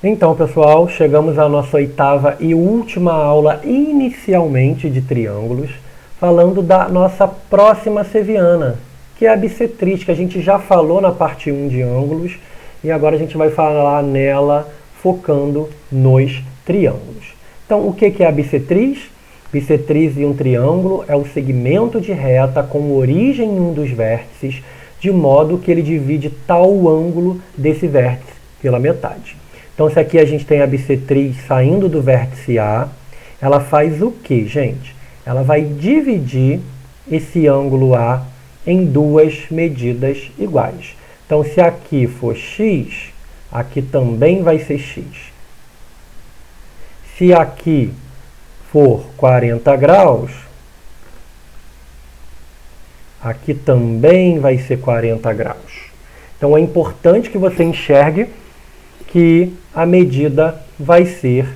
Então, pessoal, chegamos à nossa oitava e última aula inicialmente de triângulos, falando da nossa próxima seviana, que é a bissetriz, que a gente já falou na parte 1 de ângulos, e agora a gente vai falar nela focando nos triângulos. Então, o que é a bissetriz? Bissetriz de um triângulo é o segmento de reta com origem em um dos vértices, de modo que ele divide tal ângulo desse vértice pela metade. Então, se aqui a gente tem a bissetriz saindo do vértice A, ela faz o que, gente? Ela vai dividir esse ângulo A em duas medidas iguais. Então, se aqui for x, aqui também vai ser x. Se aqui for 40 graus, aqui também vai ser 40 graus. Então, é importante que você enxergue que a medida vai ser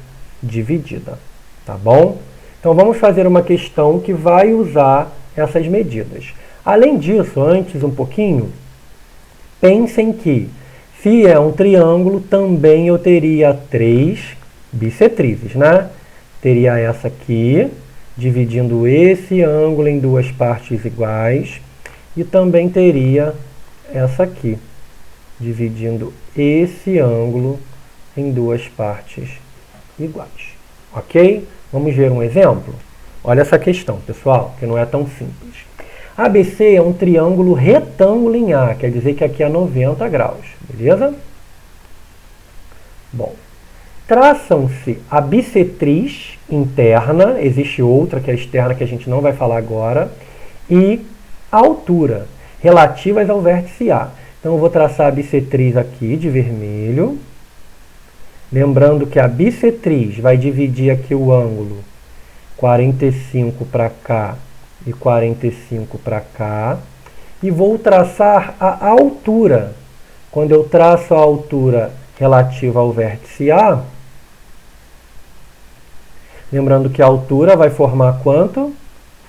dividida, tá bom? Então vamos fazer uma questão que vai usar essas medidas. Além disso, antes um pouquinho, pensem que se é um triângulo, também eu teria 3 bissetrizes, né? Teria essa aqui, dividindo esse ângulo em duas partes iguais, e também teria essa aqui, dividindo esse ângulo em duas partes iguais. Ok? Vamos ver um exemplo? Olha essa questão, pessoal, que não é tão simples. ABC é um triângulo retângulo em A, quer dizer que aqui é 90 graus, beleza? Bom, traçam-se a bissetriz interna, existe outra que é externa que a gente não vai falar agora, e a altura, relativas ao vértice A. Então, eu vou traçar a bissetriz aqui de vermelho. Lembrando que a bissetriz vai dividir aqui o ângulo 45 para cá e 45 para cá. E vou traçar a altura. Quando eu traço a altura relativa ao vértice A, lembrando que a altura vai formar quanto?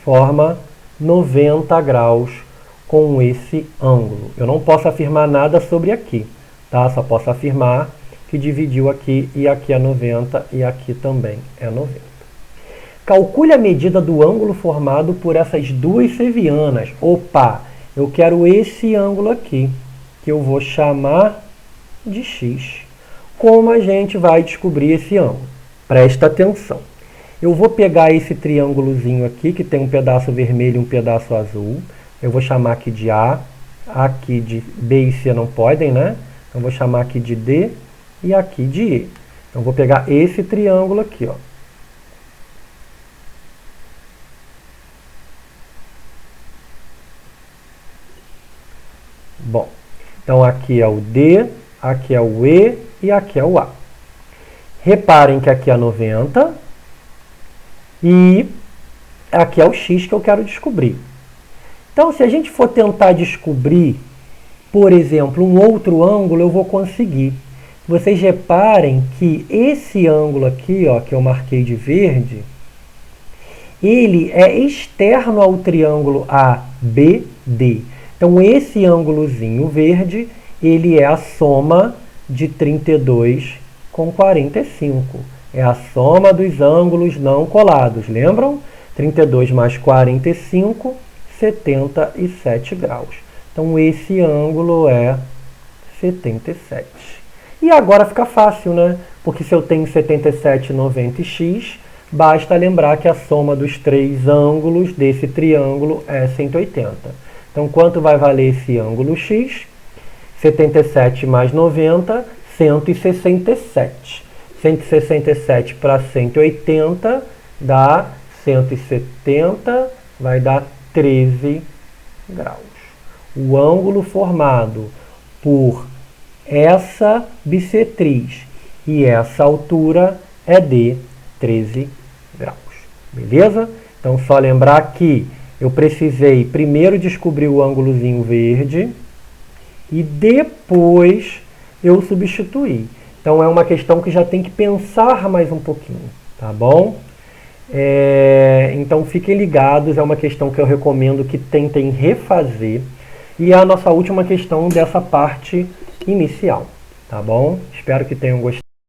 Forma 90 graus com esse ângulo. Eu não posso afirmar nada sobre aqui, tá? Só posso afirmar que dividiu aqui e aqui é 90 e aqui também é 90. Calcule a medida do ângulo formado por essas duas sevianas. Opa, eu quero esse ângulo aqui, que eu vou chamar de x. Como a gente vai descobrir esse ângulo? Presta atenção. Eu vou pegar esse triângulozinho aqui, que tem um pedaço vermelho e um pedaço azul. Eu vou chamar aqui de A, aqui de B e C não podem, né? Eu vou chamar aqui de D e aqui de E. Então, vou pegar esse triângulo aqui, ó. Bom, então aqui é o D, aqui é o E e aqui é o A. Reparem que aqui é 90 e aqui é o X que eu quero descobrir. Então, se a gente for tentar descobrir, por exemplo, um outro ângulo, eu vou conseguir. Vocês reparem que esse ângulo aqui, ó, que eu marquei de verde, ele é externo ao triângulo ABD. Então, esse ângulozinho verde, ele é a soma de 32 com 45. É a soma dos ângulos não colados, lembram? 32 mais 45, 77 graus. Então, esse ângulo é 77. E agora fica fácil, né? Porque se eu tenho 77, 90 e x, basta lembrar que a soma dos três ângulos desse triângulo é 180. Então, quanto vai valer esse ângulo x? 77 mais 90, 167. 167 para 180 dá 170, vai dar 13 graus. O ângulo formado por essa bissetriz e essa altura é de 13 graus. Beleza? Então, só lembrar que eu precisei primeiro descobrir o ângulozinho verde e depois eu substituir. Então, é uma questão que já tem que pensar mais um pouquinho, tá bom? Então, fiquem ligados, é uma questão que eu recomendo que tentem refazer. E é a nossa última questão dessa parte inicial, tá bom? Espero que tenham gostado.